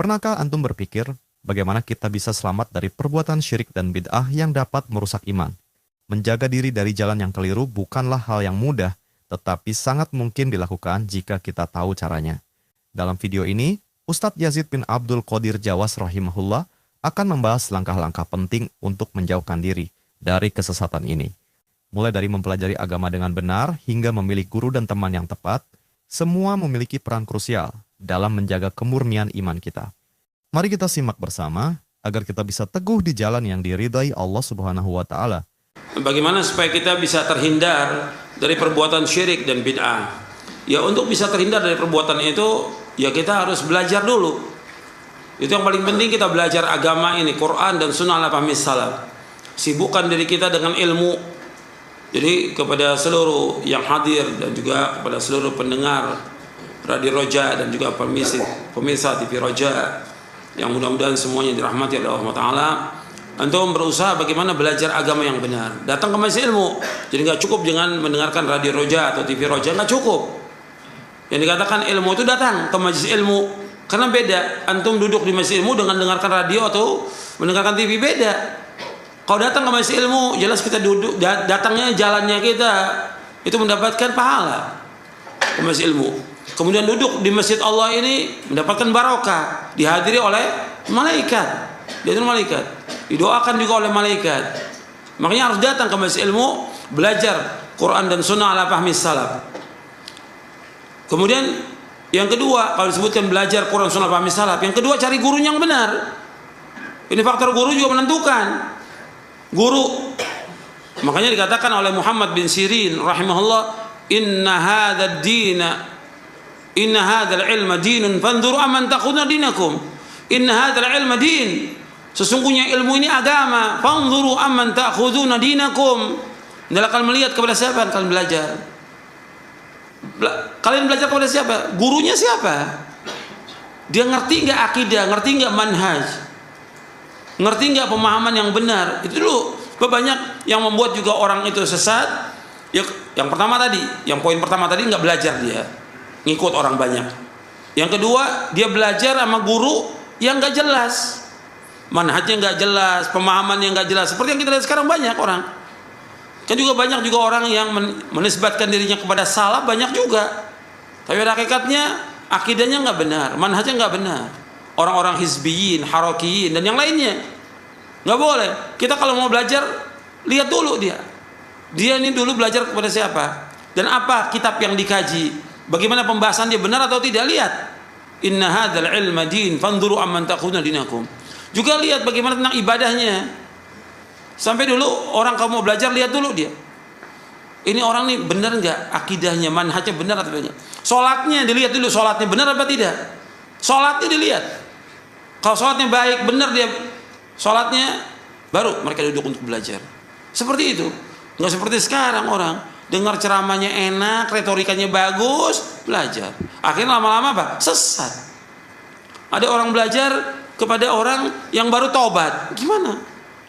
Pernahkah antum berpikir bagaimana kita bisa selamat dari perbuatan syirik dan bid'ah yang dapat merusak iman? Menjaga diri dari jalan yang keliru bukanlah hal yang mudah, tetapi sangat mungkin dilakukan jika kita tahu caranya. Dalam video ini, Ustadz Yazid bin Abdul Qadir Jawas rahimahullah akan membahas langkah-langkah penting untuk menjauhkan diri dari kesesatan ini. Mulai dari mempelajari agama dengan benar hingga memilih guru dan teman yang tepat, semua memiliki peran krusial dalam menjaga kemurnian iman kita. Mari kita simak bersama agar kita bisa teguh di jalan yang diridai Allah Subhanahu wa Ta'ala. Bagaimana supaya kita bisa terhindar dari perbuatan syirik dan bid'ah? Ya, untuk bisa terhindar dari perbuatan itu, ya kita harus belajar dulu. Itu yang paling penting, kita belajar agama ini, Quran dan Sunnah ala fahmi salaf. Sibukkan diri kita dengan ilmu. Jadi kepada seluruh yang hadir dan juga kepada seluruh pendengar Radio Roja dan juga pemirsa TV Roja yang mudah-mudahan semuanya dirahmati oleh Allah Ta'ala, antum berusaha bagaimana belajar agama yang benar. Datang ke majelis ilmu. Jadi nggak cukup dengan mendengarkan Radio Roja atau TV Roja, nggak cukup. Yang dikatakan ilmu itu datang ke majelis ilmu. Karena beda, antum duduk di majelis ilmu dengan mendengarkan radio atau mendengarkan TV, beda. Kalau datang ke majelis ilmu, jelas kita duduk, datangnya jalannya kita itu mendapatkan pahala ke majelis ilmu. Kemudian duduk di masjid Allah ini mendapatkan barokah, dihadiri oleh malaikat, dihadiri malaikat, didoakan juga oleh malaikat. Makanya harus datang ke majelis ilmu, belajar Quran dan Sunnah ala fahmi salaf. Kemudian yang kedua, kalau disebutkan belajar Quran Sunnah fahmi salaf, yang kedua cari guru yang benar. Ini faktor guru juga menentukan. Guru, makanya dikatakan oleh Muhammad bin Sirin rahimahullah, inna hadzal ilma dinun fanzuru amman takhuduna dinakum. Inna hadzal ilma din, sesungguhnya ilmu ini agama, fanzuru amman takhuduna dinakum. Anda akan melihat kepada siapa kalian belajar. Kalian belajar kepada siapa? Gurunya siapa? Dia ngerti enggak akidah, ngerti enggak manhaj, ngerti nggak pemahaman yang benar? Itu dulu. Banyak yang membuat juga orang itu sesat. Ya, yang pertama tadi, yang poin pertama tadi nggak belajar, dia ngikut orang banyak. Yang kedua, dia belajar sama guru yang nggak jelas, manhajnya nggak jelas, pemahamannya nggak jelas. Seperti yang kita lihat sekarang banyak orang. Kan juga banyak juga orang yang menisbatkan dirinya kepada salaf, banyak juga. Tapi pada hakikatnya akidahnya nggak benar, manhajnya nggak benar. Orang-orang hizbiyin, harakiyin dan yang lainnya. Nggak boleh. Kita kalau mau belajar, lihat dulu dia ini dulu belajar kepada siapa dan apa kitab yang dikaji, bagaimana pembahasan dia, benar atau tidak. Lihat, inna hadzal ilma din fanzuru amman takhuduna dinakum. Juga lihat bagaimana tentang ibadahnya. Sampai dulu orang kamu mau belajar, lihat dulu dia, ini orang nih benar nggak akidahnya, manhajnya benar atau tidak. Sholatnya dilihat dulu, sholatnya benar apa tidak. Sholatnya dilihat. Kalau sholatnya baik, benar dia sholatnya, baru mereka duduk untuk belajar. Seperti itu. Nggak seperti sekarang orang dengar ceramahnya enak, retorikanya bagus, belajar. Akhirnya lama-lama apa? Sesat. Ada orang belajar kepada orang yang baru tobat. Gimana?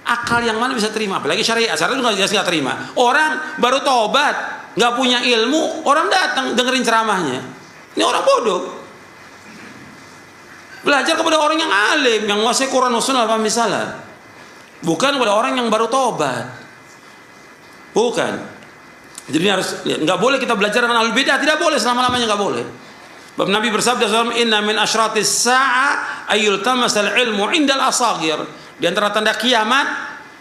Akal yang mana bisa terima? Apalagi syariat. Syariat itu nggak terima. Orang baru tobat, nggak punya ilmu, orang datang dengerin ceramahnya. Ini orang bodoh. Belajar kepada orang yang alim, yang menguasai Quran dan Sunnah fahmi salaf. Bukan kepada orang yang baru tobat. Bukan. Jadi harus lihat. Nggak boleh kita belajar dengan ahlul bidah, tidak boleh, selama-lamanya nggak boleh. Bab Nabi bersabda SAW, inna min asyratis sa'a ayyul tamasal ilmu indal asagir. Di antara tanda kiamat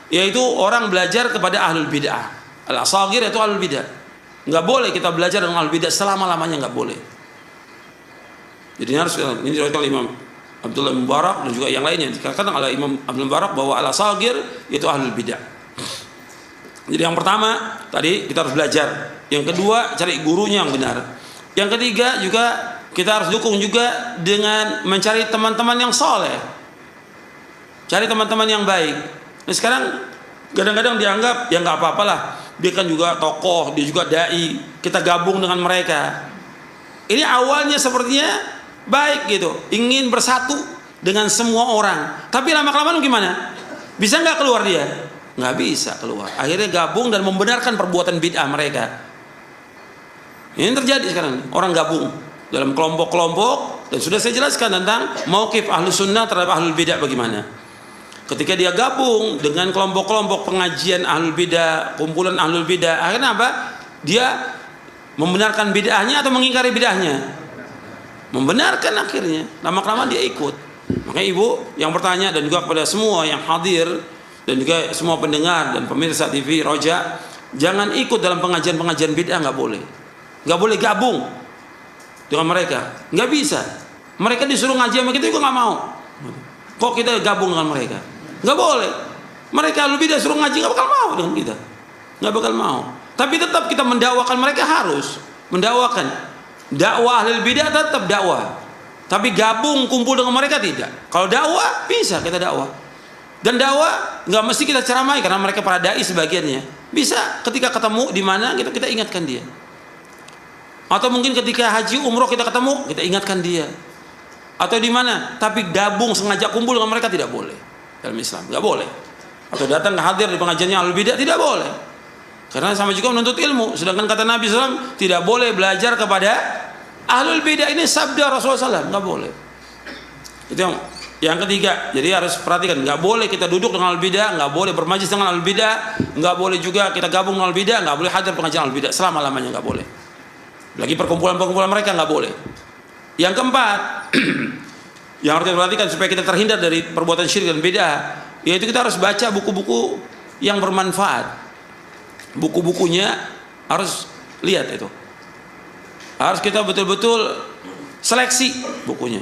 yaitu orang belajar kepada ahlul bidah. Al asagir itu ahlul bidah. Nggak boleh kita belajar dengan ahlul bidah, selama-lamanya nggak boleh. Jadi harus, ini diriwayatkan Imam Abdullah Mubarak dan juga yang lainnya, dikatakan oleh Imam Abdul Mubarak bahwa al-asagir itu ahlul bidah. Jadi yang pertama tadi kita harus belajar, yang kedua cari gurunya yang benar, yang ketiga juga kita harus dukung juga dengan mencari teman-teman yang soleh, cari teman-teman yang baik. Nah, sekarang kadang-kadang dianggap ya nggak apa-apalah, dia kan juga tokoh, dia juga dai, kita gabung dengan mereka. Ini awalnya sepertinya baik gitu, ingin bersatu dengan semua orang, tapi lama-kelamaan gimana? Bisa nggak keluar dia? Nggak bisa keluar. Akhirnya gabung dan membenarkan perbuatan bid'ah mereka. Ini terjadi sekarang, orang gabung dalam kelompok-kelompok Dan sudah saya jelaskan tentang mauqif ahlu sunnah terhadap ahlul bidah bagaimana. Ketika dia gabung dengan kelompok-kelompok pengajian ahlul bidah, kumpulan ahlul bidah, akhirnya apa? Dia membenarkan bid'ahnya atau mengingkari bid'ahnya? Membenarkan akhirnya. Lama-kelamaan dia ikut. Makanya ibu yang bertanya dan juga kepada semua yang hadir dan juga semua pendengar dan pemirsa TV Roja, jangan ikut dalam pengajian-pengajian bid'ah, nggak boleh. Nggak boleh gabung dengan mereka, nggak bisa. Mereka disuruh ngaji sama kita juga nggak mau. Kok kita gabung dengan mereka? Nggak boleh. Mereka lebih dari suruh ngaji nggak bakal mau dengan kita, nggak bakal mau. Tapi tetap kita mendakwakan mereka, harus mendakwakan. Dakwah ahli bidah tetap dakwah. Tapi gabung kumpul dengan mereka tidak. Kalau dakwah bisa kita dakwah. Dan dakwah nggak mesti kita ceramai karena mereka para dai sebagiannya. Bisa ketika ketemu di mana kita ingatkan dia. Atau mungkin ketika haji umroh kita ketemu, kita ingatkan dia. Atau di mana? Tapi gabung sengaja kumpul dengan mereka tidak boleh dalam Islam, nggak boleh. Atau datang hadir di pengajiannya ahlul bidah tidak boleh. Karena sama juga menuntut ilmu. Sedangkan kata Nabi SAW tidak boleh belajar kepada ahlul bidah, ini sabda Rasulullah SAW, nggak boleh. Itu yang ketiga. Jadi harus perhatikan, nggak boleh kita duduk dengan ahlul bidah, nggak boleh bermajlis dengan ahlul bidah, nggak boleh juga kita gabung dengan ahlul bidah, nggak boleh hadir pengajian ahlul bidah selama lamanya, nggak boleh. Lagi perkumpulan-perkumpulan mereka nggak boleh. Yang keempat, yang harus diperhatikan supaya kita terhindar dari perbuatan syirik dan bid'ah, yaitu kita harus baca buku-buku yang bermanfaat. Buku-bukunya harus lihat itu. Harus kita betul-betul seleksi bukunya.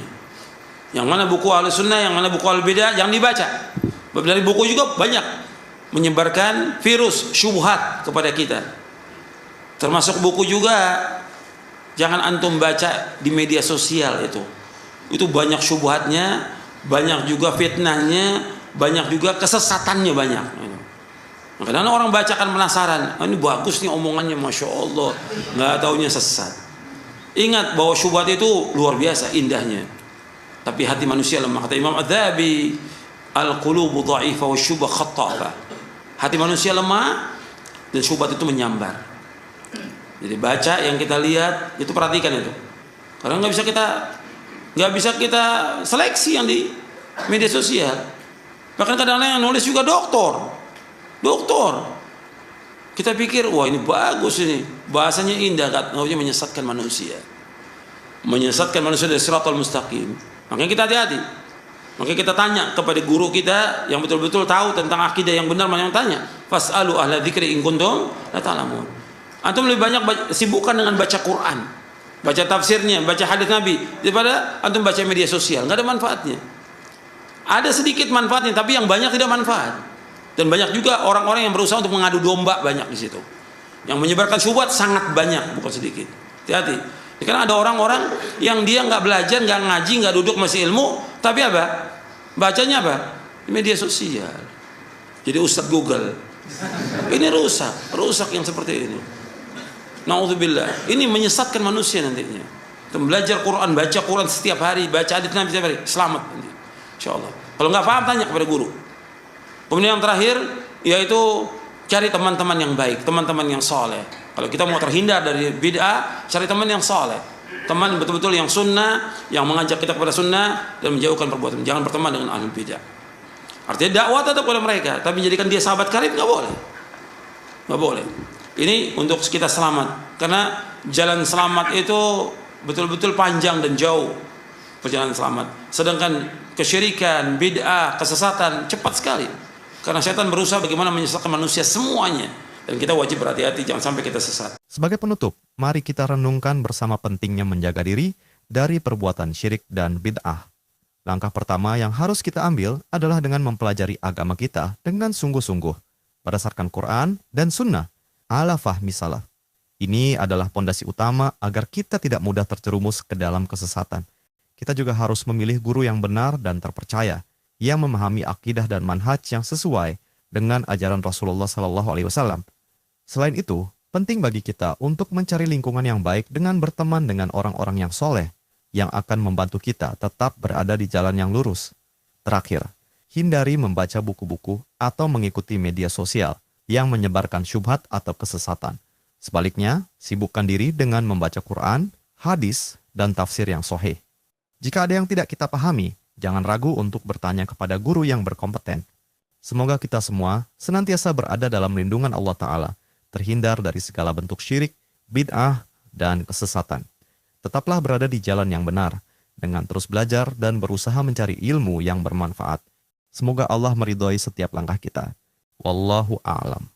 Yang mana buku ahli sunnah, yang mana buku ahli bid'ah, yang dibaca. Dari buku juga banyak menyebarkan virus syubhat kepada kita. Termasuk buku juga, jangan antum baca di media sosial itu. Itu banyak syubhatnya, banyak juga fitnahnya, banyak juga kesesatannya banyak. Kadang orang baca kan penasaran, ini bagus nih omongannya, masya Allah, nggak taunya sesat. Ingat bahwa syubhat itu luar biasa indahnya, tapi hati manusia lemah. Kata Imam Adz-Dzahabi, al-qulubu dha'ifa wa syubha khattafa. Hati manusia lemah dan syubhat itu menyambar. Jadi baca yang kita lihat itu, perhatikan itu. Karena nggak bisa kita seleksi yang di media sosial. Bahkan kadang-kadang yang nulis juga doktor. Kita pikir wah ini bagus ini, bahasanya indah, katanya menyesatkan manusia dari siratal mustaqim. Makanya kita hati-hati. Makanya kita tanya kepada guru kita yang betul-betul tahu tentang akidah yang benar, mana yang tanya. Fas'alu ahla dzikri in kuntum la ta'lamun. Antum lebih banyak sibukkan dengan baca Quran, baca tafsirnya, baca hadis Nabi, daripada antum baca media sosial. Nggak ada manfaatnya. Ada sedikit manfaatnya, tapi yang banyak tidak manfaat. Dan banyak juga orang-orang yang berusaha untuk mengadu domba, banyak di situ. Yang menyebarkan syubhat sangat banyak, bukan sedikit. Hati-hati. Karena ada orang-orang yang dia nggak belajar, nggak ngaji, nggak duduk masih ilmu, tapi apa? Bacanya apa? Di media sosial. Jadi Ustadz Google. Ini rusak yang seperti ini. Na'udzubillah. Ini menyesatkan manusia nantinya. Kita belajar Quran, baca Quran setiap hari, baca hadits Nabi setiap hari, selamat nanti. Insyaallah. Kalau nggak paham tanya kepada guru. Kemudian yang terakhir yaitu cari teman-teman yang baik, teman-teman yang soleh. Kalau kita mau terhindar dari bid'ah, cari teman yang soleh, teman betul-betul yang sunnah, yang mengajak kita kepada sunnah dan menjauhkan perbuatan. Jangan berteman dengan ahli bid'ah. Artinya dakwah tetap kepada mereka, tapi menjadikan dia sahabat karib nggak boleh. Ini untuk kita selamat, karena jalan selamat itu betul-betul panjang dan jauh perjalanan selamat. Sedangkan kesyirikan, bid'ah, kesesatan cepat sekali. Karena setan berusaha bagaimana menyesatkan manusia semuanya. Dan kita wajib berhati-hati jangan sampai kita sesat. Sebagai penutup, mari kita renungkan bersama pentingnya menjaga diri dari perbuatan syirik dan bid'ah. Langkah pertama yang harus kita ambil adalah dengan mempelajari agama kita dengan sungguh-sungguh, berdasarkan Quran dan Sunnah, ala fahmi salaf. Ini adalah pondasi utama agar kita tidak mudah terjerumus ke dalam kesesatan. Kita juga harus memilih guru yang benar dan terpercaya, yang memahami akidah dan manhaj yang sesuai dengan ajaran Rasulullah SAW. Selain itu, penting bagi kita untuk mencari lingkungan yang baik dengan berteman dengan orang-orang yang soleh, yang akan membantu kita tetap berada di jalan yang lurus. Terakhir, hindari membaca buku-buku atau mengikuti media sosial yang menyebarkan syubhat atau kesesatan. Sebaliknya, sibukkan diri dengan membaca Quran, hadis, dan tafsir yang sahih. Jika ada yang tidak kita pahami, jangan ragu untuk bertanya kepada guru yang berkompeten. Semoga kita semua senantiasa berada dalam lindungan Allah Ta'ala, terhindar dari segala bentuk syirik, bid'ah, dan kesesatan. Tetaplah berada di jalan yang benar, dengan terus belajar dan berusaha mencari ilmu yang bermanfaat. Semoga Allah meridhoi setiap langkah kita. Wallahu a'lam.